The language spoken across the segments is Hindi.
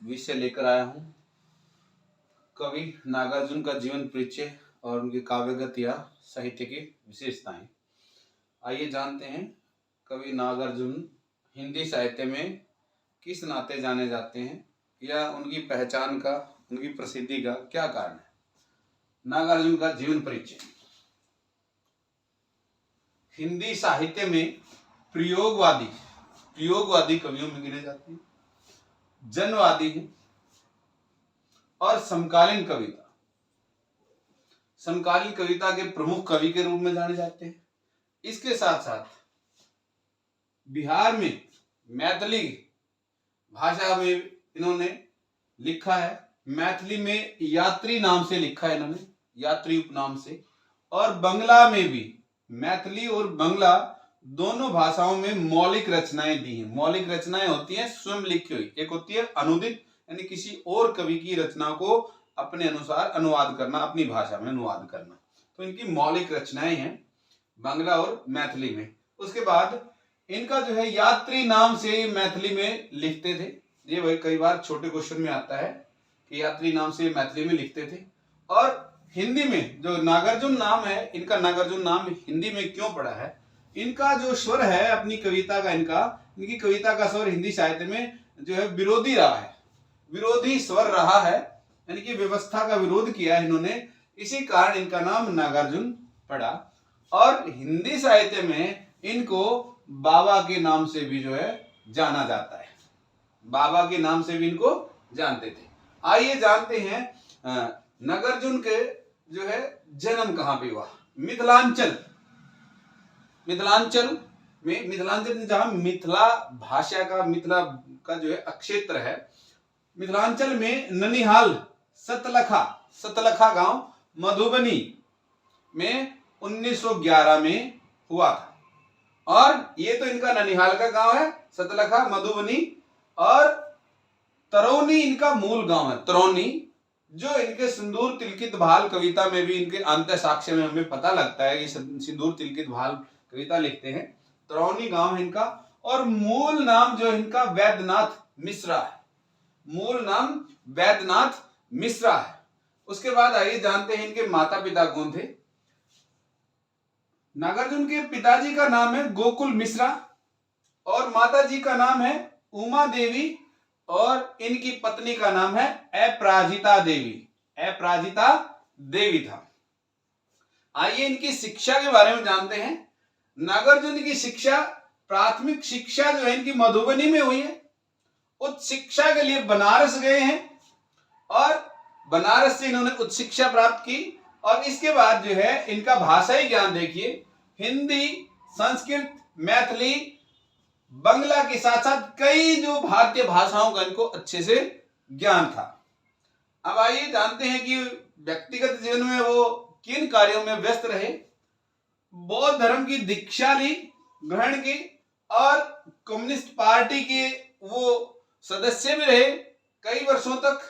विषय लेकर आया हूँ कवि नागार्जुन का जीवन परिचय और उनकी काव्यगत या साहित्य की विशेषताएं। आइए जानते हैं कवि नागार्जुन हिंदी साहित्य में किस नाते जाने जाते हैं या उनकी पहचान का, उनकी प्रसिद्धि का क्या कारण है। नागार्जुन का जीवन परिचय। हिंदी साहित्य में प्रयोगवादी कवियों में गिने जाते हैं, जनवादी हैं और समकालीन कविता के प्रमुख कवि के रूप में जाने जाते हैं। इसके साथ साथ बिहार में मैथिली भाषा में इन्होंने लिखा है। मैथिली में यात्री नाम से लिखा है इन्होंने, यात्री उपनाम से। और बंगला में भी, मैथिली और बंगला दोनों भाषाओं में मौलिक रचनाएं दी हैं। मौलिक रचनाएं होती हैं स्वयं लिखी हुई, एक होती है अनुदित यानी किसी और कवि की रचना को अपने अनुसार अनुवाद करना, अपनी भाषा में अनुवाद करना। तो इनकी मौलिक रचनाएं हैं बांग्ला और मैथिली में। उसके बाद इनका जो है यात्री नाम से मैथिली में लिखते थे। ये वही कई बार छोटे क्वेश्चन में आता है कि यात्री नाम से मैथिली में लिखते थे। और हिंदी में जो नागार्जुन नाम है, इनका नागार्जुन नाम हिंदी में क्यों पड़ा है, इनका जो स्वर है अपनी कविता का, इनकी कविता का स्वर हिंदी साहित्य में जो है विरोधी रहा है, विरोधी स्वर रहा है, यानी कि व्यवस्था का विरोध किया है इन्होंने। इसी कारण इनका नाम नागार्जुन पड़ा। और हिंदी साहित्य में इनको बाबा के नाम से भी जो है जाना जाता है, बाबा के नाम से भी इनको जानते थे। आइए जानते हैं नागार्जुन के जो है जन्म कहां पे हुआ। मिथिलांचल में जहां मिथिला भाषा का, मिथिला का जो है अक्षेत्र है, मिथिलांचल में ननिहाल सतलखा गांव मधुबनी में 1911 में हुआ था। और ये तो इनका ननिहाल का गांव है, सतलखा मधुबनी। और तरौनी इनका मूल गांव है, तरौनी, जो इनके सिंदूर तिलकित भाल कविता में भी, इनके अंत्य साक्ष्य में हमें पता लगता है कि सिंदूर तिलकित भाल कविता लिखते हैं। तरौनी गांव है इनका। और मूल नाम जो इनका वैद्यनाथ मिश्रा है, मूल नाम वैद्यनाथ मिश्रा है। उसके बाद आइए जानते हैं इनके माता पिता कौन थे। नागार्जुन के पिताजी का नाम है गोकुल मिश्रा और माताजी का नाम है उमा देवी और इनकी पत्नी का नाम है अपराजिता देवी था। आइए इनकी शिक्षा के बारे में जानते हैं। नागार्जुन की शिक्षा, प्राथमिक शिक्षा जो है इनकी मधुबनी में हुई है। उच्च शिक्षा के लिए बनारस गए हैं और बनारस से इन्होंने उच्च शिक्षा प्राप्त की। और इसके बाद जो है इनका भाषाई ज्ञान देखिए, हिंदी, संस्कृत, मैथिली, बंगला के साथ साथ कई जो भारतीय भाषाओं का इनको अच्छे से ज्ञान था। अब आइए जानते हैं कि व्यक्तिगत जीवन में वो किन कार्यों में व्यस्त रहे। बौद्ध धर्म की दीक्षा ली, ग्रहण की और कम्युनिस्ट पार्टी के वो सदस्य भी रहे कई वर्षों तक।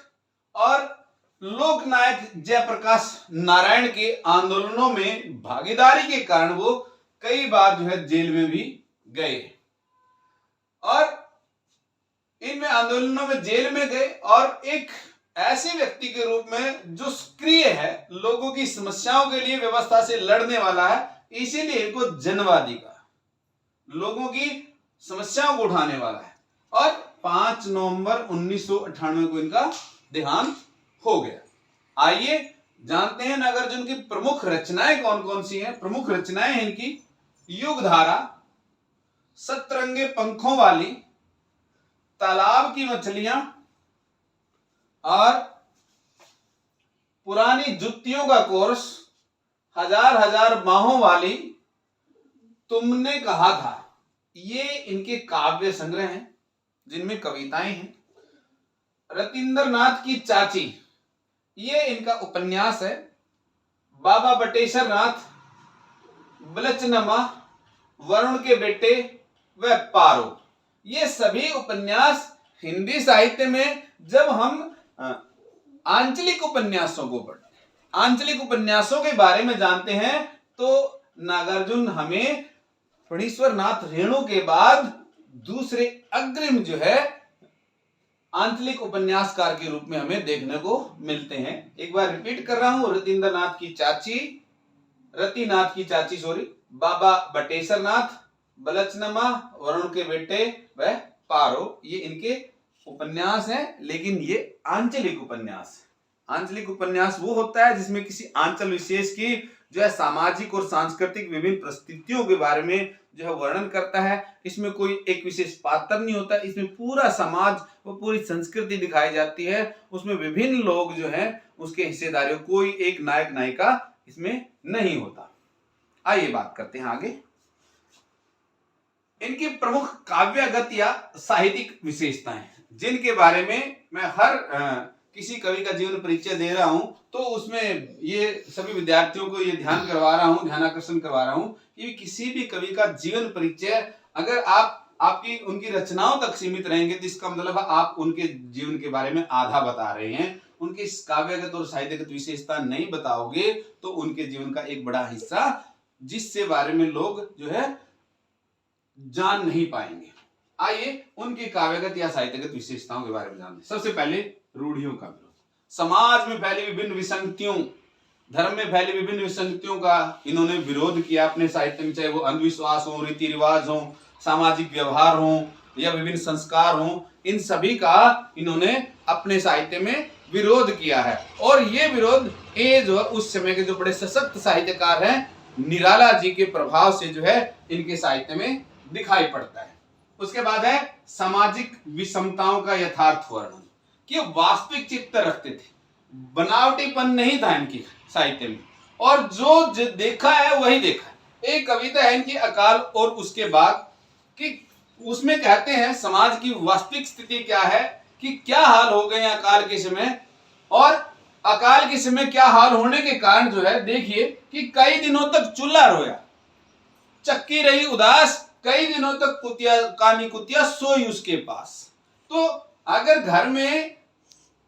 और लोकनायक जयप्रकाश नारायण के आंदोलनों में भागीदारी के कारण वो कई बार जो है जेल में भी गए। और इनमें आंदोलनों में जेल में गए और एक ऐसे व्यक्ति के रूप में जो सक्रिय है, लोगों की समस्याओं के लिए व्यवस्था से लड़ने वाला है, इसीलिए इनको जनवादी का, लोगों की समस्याओं को उठाने वाला है। और 5 नवंबर 1998 को इनका देहांत हो गया। आइए जानते हैं नागार्जुन की प्रमुख रचनाएं कौन कौन सी हैं। प्रमुख रचनाएं हैं इनकी युगधारा, सतरंगे पंखों वाली, तालाब की मछलियां और पुरानी जुत्तियों का कोर्स, हजार बाहों वाली, तुमने कहा था। ये इनके काव्य संग्रह हैं जिनमें कविताएं हैं। रतिंद्रनाथ की चाची, ये इनका उपन्यास है। बाबा बटेश्वर नाथ, बलचनमा, वरुण के बेटे व पारो, ये सभी उपन्यास हिंदी साहित्य में जब हम आंचलिक उपन्यासों को पढ़ते, आंचलिक उपन्यासों के बारे में जानते हैं, तो नागार्जुन हमें फणीश्वर नाथ रेणु के बाद दूसरे अग्रिम जो है आंचलिक उपन्यासकार के रूप में हमें देखने को मिलते हैं। एक बार रिपीट कर रहा हूं, रतीनाथ की चाची बाबा बटेश्वर नाथ, बलचनमा, वरुण के बेटे व पारो, ये इनके उपन्यास हैं। लेकिन ये आंचलिक उपन्यास है। आंचलिक उपन्यास वो होता है जिसमें किसी अंचल विशेष की जो है सामाजिक और सांस्कृतिक विभिन्न परिस्थितियों के बारे में जो है वर्णन करता है। इसमें कोई एक विशेष पात्र नहीं होता, इसमें पूरा समाज और पूरी संस्कृति दिखाई जाती है। उसमें विभिन्न लोग जो हैं उसके हिस्सेदारियों, कोई एक नायक नायिका इसमें नहीं होता। आइए बात करते हैं आगे। इनकी प्रमुख काव्यगत या साहित्यिक विशेषताएं जिनके बारे में मैं हर किसी कवि का जीवन परिचय दे रहा हूं तो उसमें ये सभी विद्यार्थियों को ये ध्यान करवा रहा हूं, ध्यान आकर्षण करवा रहा हूं कि किसी भी कवि का जीवन परिचय अगर आपकी उनकी रचनाओं तक सीमित रहेंगे तो इसका मतलब आप उनके जीवन के बारे में आधा बता रहे हैं। उनकी काव्यगत और साहित्यगत विशेषता नहीं बताओगे तो उनके जीवन का एक बड़ा हिस्सा जिससे बारे में लोग जो है जान नहीं पाएंगे। आइए उनकी काव्यगत या साहित्यगत विशेषताओं के बारे में जानते हैं। सबसे पहले रूढ़ियों का विरोध। समाज में फैली विभिन्न विसंगतियों, धर्म में फैली विभिन्न विसंगतियों का इन्होंने विरोध किया अपने साहित्य में, चाहे वो अंधविश्वास हो, रीति रिवाज हो, सामाजिक व्यवहार हो या विभिन्न संस्कार हो, इन सभी का इन्होंने अपने साहित्य में विरोध किया है। और ये विरोध ये जो उस समय के जो बड़े सशक्त साहित्यकार हैं निराला जी के प्रभाव से जो है इनके साहित्य में दिखाई पड़ता है। उसके बाद है सामाजिक विषमताओं का यथार्थ वर्णन, कि वास्तविक चित्त रखते थे, बनावटीपन नहीं था इनकी साहित्य में, और जो देखा है वही देखा। एक कविता है इनकी अकाल और उसके बाद, कि उसमें कहते हैं समाज की वास्तविक स्थिति क्या है, कि क्या हाल हो गए अकाल के समय, और अकाल के समय क्या हाल होने के कारण जो है देखिए कि कई दिनों तक चूल्हा रोया, चक्की रही उदास, कई दिनों तक कानी कुतिया सोई उसके पास। तो अगर घर में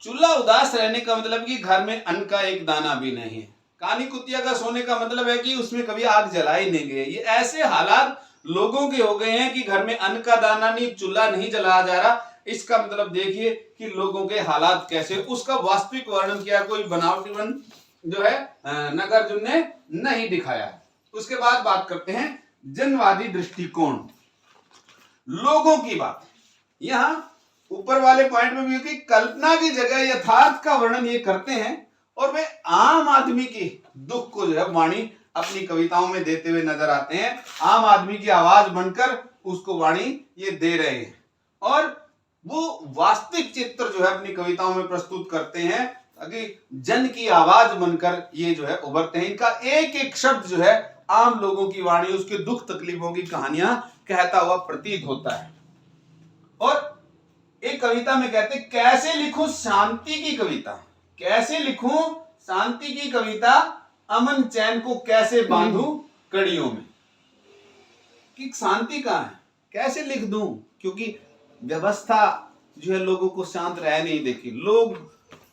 चूल्हा उदास रहने का मतलब कि घर में अन्न का एक दाना भी नहीं है, कानी कुतिया का सोने का मतलब है कि उसमें कभी आग जलाई नहीं गई। ये ऐसे हालात लोगों के हो गए हैं कि घर में अन्न का दाना नहीं, चूल्हा नहीं जलाया जा रहा। इसका मतलब देखिए कि लोगों के हालात कैसे, उसका वास्तविक वर्णन किया, कोई बनावटीपन जो है नागार्जुन ने नहीं दिखाया है। उसके बाद बात करते हैं जनवादी दृष्टिकोण, लोगों की बात। यहां ऊपर वाले पॉइंट में भी कि कल्पना की जगह यथार्थ का वर्णन ये करते हैं, और वे आम आदमी की दुख को जो है वाणी अपनी कविताओं में देते हुए नजर आते हैं। आम आदमी की आवाज बनकर उसको वाणी ये दे रहे हैं, और वो वास्तविक चित्र जो है अपनी कविताओं में प्रस्तुत करते हैं ताकि जन की आवाज बनकर ये जो है उभरते हैं। इनका एक एक शब्द जो है आम लोगों की वाणी, उसके दुख तकलीफों की कहानियां कहता हुआ प्रतीत होता है। और एक कविता में कहते कैसे लिखूं शांति की कविता, कैसे लिखूं शांति की कविता, अमन चैन को कैसे बांधूं कड़ियों में, कि शांति कहां है, कैसे लिख दूं, क्योंकि व्यवस्था जो है लोगों को शांत रह नहीं देती। लोग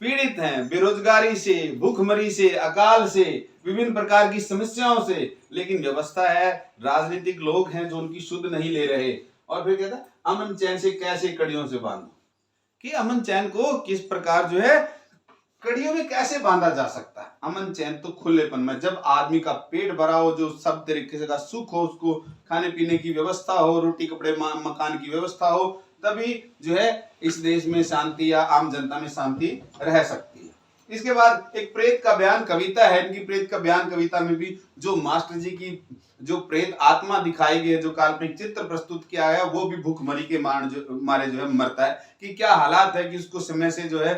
पीड़ित हैं बेरोजगारी से, भूखमरी से, अकाल से, विभिन्न प्रकार की समस्याओं से, लेकिन व्यवस्था है, राजनीतिक लोग हैं जो उनकी शुद्ध नहीं ले रहे। और फिर कहता है अमन चैन से कैसे कड़ियों से बांधो, कि अमन चैन को किस प्रकार जो है कड़ियों में कैसे बांधा जा सकता है। अमन चैन तो खुलेपन में, जब आदमी का पेट भरा हो, जो सब तरीके से का सुख हो, उसको खाने पीने की व्यवस्था हो, रोटी कपड़े मकान की व्यवस्था हो, तभी जो है इस देश में शांति या आम जनता में शांति रह सकती है। इसके बाद एक प्रेत का बयान कविता है इनकी। प्रेत का बयान कविता में भी जो मास्टर जी की जो प्रेत आत्मा दिखाई गई है, जो काल्पनिक चित्र प्रस्तुत किया है, वो भी भूखमरी के मारे जो है मरता है, कि क्या हालात है कि उसको समय से जो है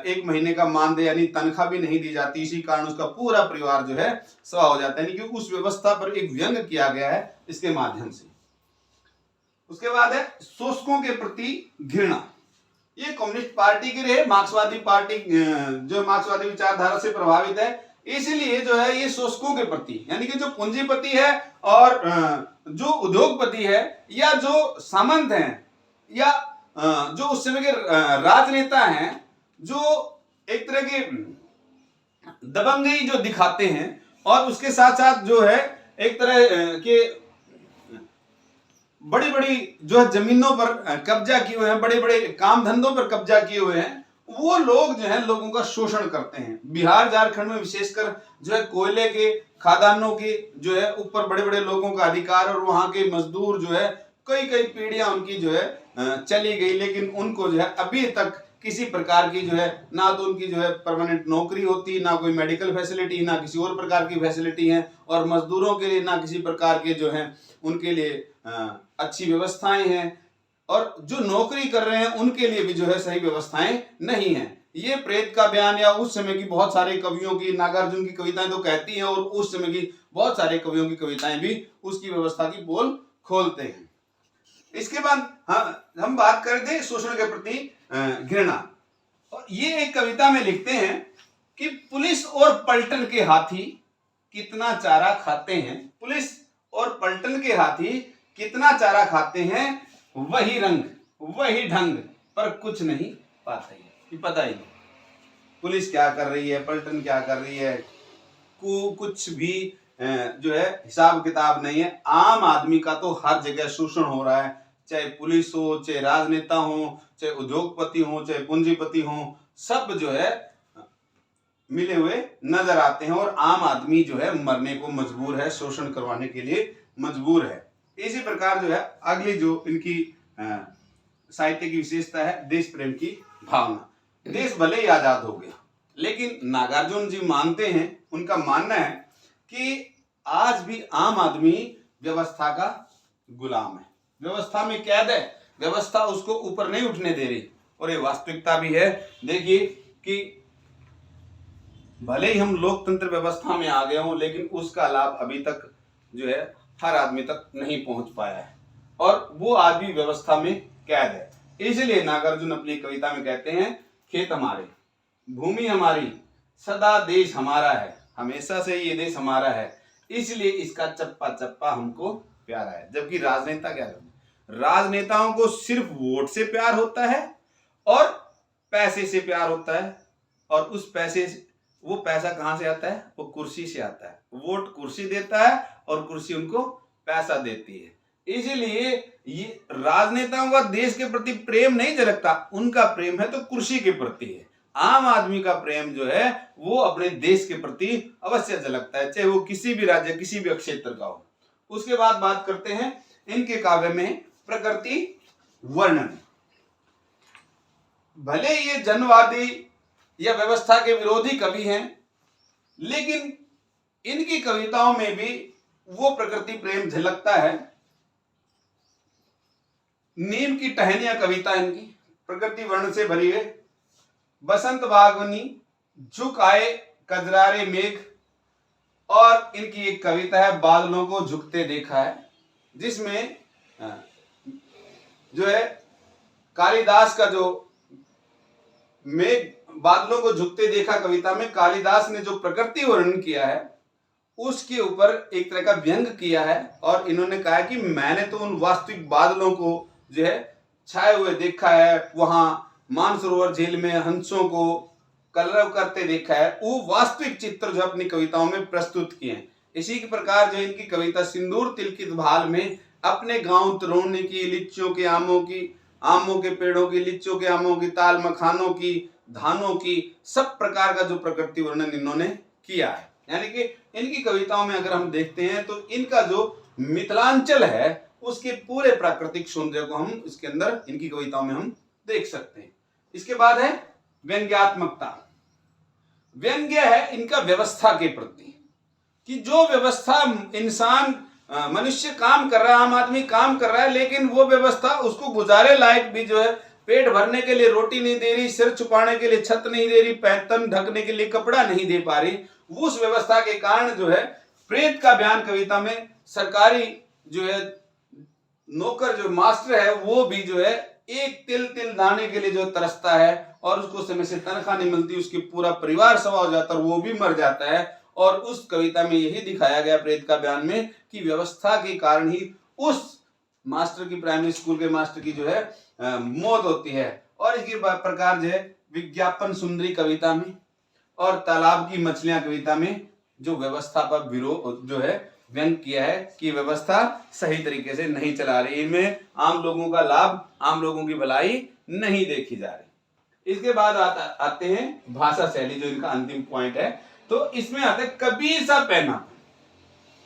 1 महीने का मानदेय यानी तनख्वाह भी नहीं दी जाती, इसी कारण उसका पूरा परिवार जो है स्वाह हो जाता है, यानी कि उस व्यवस्था पर एक व्यंग्य किया गया है इसके माध्यम से। उसके बाद है शोषकों के प्रति घृणा। ये कम्युनिस्ट पार्टी की रहे, मार्क्सवादी पार्टी जो मार्क्सवादी विचारधारा से प्रभावित है, इसलिए जो है ये शोषकों के प्रति, यानी कि जो पूंजीपति है और जो उद्योगपति है या जो सामंत हैं या जो उस समय के राजनेता हैं, जो एक तरह के दबंगई जो दिखाते हैं, और उसके साथ साथ जो है एक तरह के बड़ी बड़ी जो है जमीनों पर कब्जा किए हुए हैं, बड़े बड़े काम धंधों पर कब्जा किए हुए हैं, वो लोग जो है लोगों का शोषण करते हैं। बिहार झारखंड में विशेषकर जो है कोयले के खादानों के जो है ऊपर बड़े बड़े लोगों का अधिकार, और वहां के मजदूर जो है कई कई पीढ़ियां उनकी जो है चली गई, लेकिन उनको जो है अभी तक किसी प्रकार की जो है ना तो उनकी जो है परमानेंट नौकरी होती, ना कोई मेडिकल फैसिलिटी, ना किसी और प्रकार की फैसिलिटी है, और मजदूरों के लिए ना किसी प्रकार के जो है उनके लिए अच्छी व्यवस्थाएं हैं, और जो नौकरी कर रहे हैं उनके लिए भी जो है सही व्यवस्थाएं नहीं है। ये प्रेत का बयान या उस समय की बहुत सारे कवियों की, नागार्जुन की कविताएं तो कहती हैं, और उस समय की बहुत सारे कवियों की कविताएं भी उसकी व्यवस्था की पोल खोलते हैं। इसके बाद हम बात कर दे शोषण के प्रति घृणा, और ये एक कविता में लिखते हैं कि पुलिस और पलटन के हाथी कितना चारा खाते हैं, पुलिस और पलटन के हाथी कितना चारा खाते हैं, वही रंग वही ढंग पर कुछ नहीं पाते हैं। कि पता ही नहीं पुलिस क्या कर रही है, पलटन क्या कर रही है, कुछ भी जो है हिसाब किताब नहीं है। आम आदमी का तो हर जगह शोषण हो रहा है, चाहे पुलिस हो, चाहे राजनेता हो, चाहे उद्योगपति हो, चाहे पूंजीपति हो, सब जो है मिले हुए नजर आते हैं, और आम आदमी जो है मरने को मजबूर है, शोषण करवाने के लिए मजबूर है। इसी प्रकार जो है अगली जो इनकी साहित्य की विशेषता है देश प्रेम की भावना। देश भले ही आजाद हो गया, लेकिन नागार्जुन जी मानते हैं, उनका मानना है कि आज भी आम आदमी व्यवस्था का गुलाम है, व्यवस्था में कैद है, व्यवस्था उसको ऊपर नहीं उठने दे रही। और ये वास्तविकता भी है। देखिए कि भले ही हम लोकतंत्र व्यवस्था में आ गए हों, लेकिन उसका लाभ अभी तक जो है हर आदमी तक नहीं पहुंच पाया है, और वो आज भी व्यवस्था में कैद है। इसलिए नागार्जुन अपनी कविता में कहते हैं, खेत हमारे, भूमि हमारी, सदा देश हमारा है, हमेशा से ये देश हमारा है, इसलिए इसका चप्पा चप्पा हमको प्यारा है। जबकि राजनेता क्या करते हैं, राजनेताओं को सिर्फ वोट से प्यार होता है और पैसे से प्यार होता है, और उस पैसे वो पैसा कहां से आता है, वो कुर्सी से आता है। वोट कुर्सी देता है और कुर्सी उनको पैसा देती है। इसीलिए ये राजनेताओं का देश के प्रति प्रेम नहीं झलकता, उनका प्रेम है तो कुर्सी के प्रति है। आम आदमी का प्रेम जो है वो अपने देश के प्रति अवश्य झलकता है, चाहे वो किसी भी राज्य, किसी भी क्षेत्र का हो। उसके बाद बात करते हैं इनके काव्य में प्रकृति वर्णन। भले ये जनवादी या व्यवस्था के विरोधी कवि हैं, लेकिन इनकी कविताओं में भी वो प्रकृति प्रेम झलकता है। नीम की टहनियां कविता इनकी प्रकृति वर्ण से भरी है। बसंत बागवनी, झुक आए कजरारे मेघ, और इनकी एक कविता है बादलों को झुकते देखा है, जिसमें जो है कालिदास का जो मेघ बादलों को झुकते देखा कविता में कालिदास ने जो प्रकृति वर्णन किया है उसके ऊपर एक तरह का व्यंग किया है, और इन्होंने कहा कि मैंने तो उन वास्तविक बादलों को जो है छाए हुए देखा है, वहां मानसरोवर झील में हंसों को कलरव करते देखा है। वो वास्तविक चित्र जो अपनी कविताओं में प्रस्तुत किए हैं। इसी के प्रकार जो इनकी कविता सिंदूर तिलकित भाल में अपने गांव तरोनी की, लिच्चियों के आमों की, आमों के पेड़ों की, लिच्चियों के आमों की, ताल मखानों की, धानों की, सब प्रकार का जो प्रकृति वर्णन इन्होंने किया है। यानी कि इनकी कविताओं में अगर हम देखते हैं तो इनका जो मिथिलांचल है उसके पूरे प्राकृतिक सौंदर्य को हम इसके अंदर इनकी कविताओं में हम देख सकते हैं। इसके बाद है व्यंग्यात्मकता। व्यंग्य है इनका व्यवस्था के प्रति, कि जो व्यवस्था इंसान मनुष्य काम कर रहा है, आम आदमी काम कर रहा है, लेकिन वो व्यवस्था उसको गुजारे लायक भी जो है, पेट भरने के लिए रोटी नहीं दे रही, सिर छुपाने के लिए छत नहीं दे रही, पैतन ढकने के लिए कपड़ा नहीं दे पा रही। उस व्यवस्था के कारण जो है प्रेत का बयान कविता में सरकारी जो है नौकर जो मास्टर है वो भी जो है एक तिल तिल दाने के लिए जो तरसता है, और उसको समय से तनख्वाह नहीं मिलती, उसके पूरा परिवार सवा हो जाता है, वो भी मर जाता है। और उस कविता में यही दिखाया गया प्रेत का बयान में कि व्यवस्था के कारण ही उस मास्टर की, प्राइमरी स्कूल के मास्टर की जो है मौत होती है। और इसी प्रकार जो है विज्ञापन सुंदरी कविता में और तालाब की मछलियां कविता में जो व्यवस्था पर विरोध जो है व्यंग किया है कि व्यवस्था सही तरीके से नहीं चला रही, इनमें आम लोगों का लाभ, आम लोगों की भलाई नहीं देखी जा रही। इसके बाद आते हैं भाषा शैली, जो इनका अंतिम पॉइंट है। तो इसमें आते हैं कबीर सा पैना।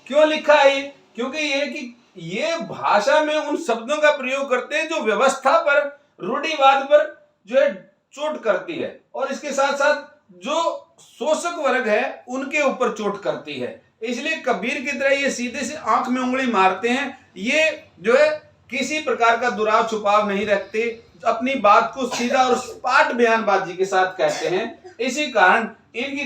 क्यों लिखा है ये? क्योंकि ये भाषा में उन शब्दों का प्रयोग करते हैं जो व्यवस्था पर, रूढ़िवाद पर जो है चोट करती है, और इसके साथ साथ जो शोषक वर्ग है उनके ऊपर चोट करती है। इसलिए कबीर की तरह ये सीधे से आंख में उंगली मारते हैं। ये जो है किसी प्रकार का दुराव छुपाव नहीं रखते, अपनी बात को सीधा और सपाट बयानबाजी के साथ कहते हैं। इसी कारण इनकी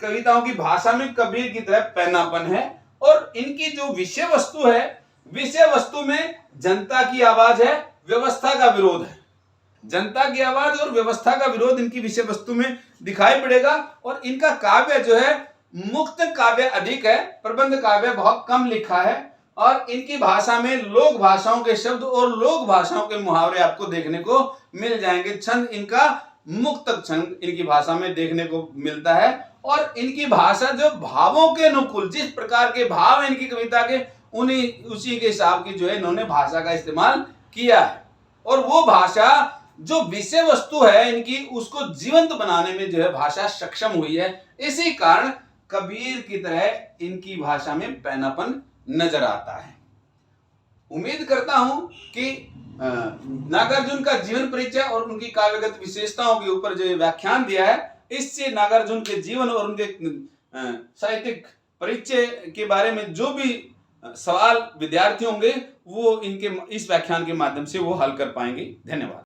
कविताओं की भाषा में कबीर की तरह पैनापन है। और इनकी जो विषय वस्तु है, विषय वस्तु में जनता की आवाज है, व्यवस्था का विरोध है। जनता की आवाज और व्यवस्था का विरोध इनकी विषय वस्तु में दिखाई पड़ेगा। और इनका काव्य जो है मुक्त काव्य अधिक है, प्रबंध काव्य बहुत कम लिखा है। और इनकी भाषा में लोक भाषाओं के शब्द और लोक भाषाओं के मुहावरे आपको देखने को मिल जाएंगे। छंद इनका मुक्त छंद इनकी भाषा में देखने को मिलता है। और इनकी भाषा जो भावों के अनुकूल, जिस प्रकार के भाव है इनकी कविता के, उसी के हिसाब की जो है इन्होंने भाषा का इस्तेमाल किया है। और वो भाषा जो विषय वस्तु है इनकी, उसको जीवंत बनाने में जो है भाषा सक्षम हुई है। इसी कारण कबीर की तरह इनकी भाषा में पैनापन नजर आता है। उम्मीद करता हूं कि नागार्जुन का जीवन परिचय और उनकी काव्यगत विशेषताओं के ऊपर जो व्याख्यान दिया है, इससे नागार्जुन के जीवन और उनके साहित्यिक परिचय के बारे में जो भी सवाल विद्यार्थी होंगे वो इनके इस व्याख्यान के माध्यम से वो हल कर पाएंगे। धन्यवाद।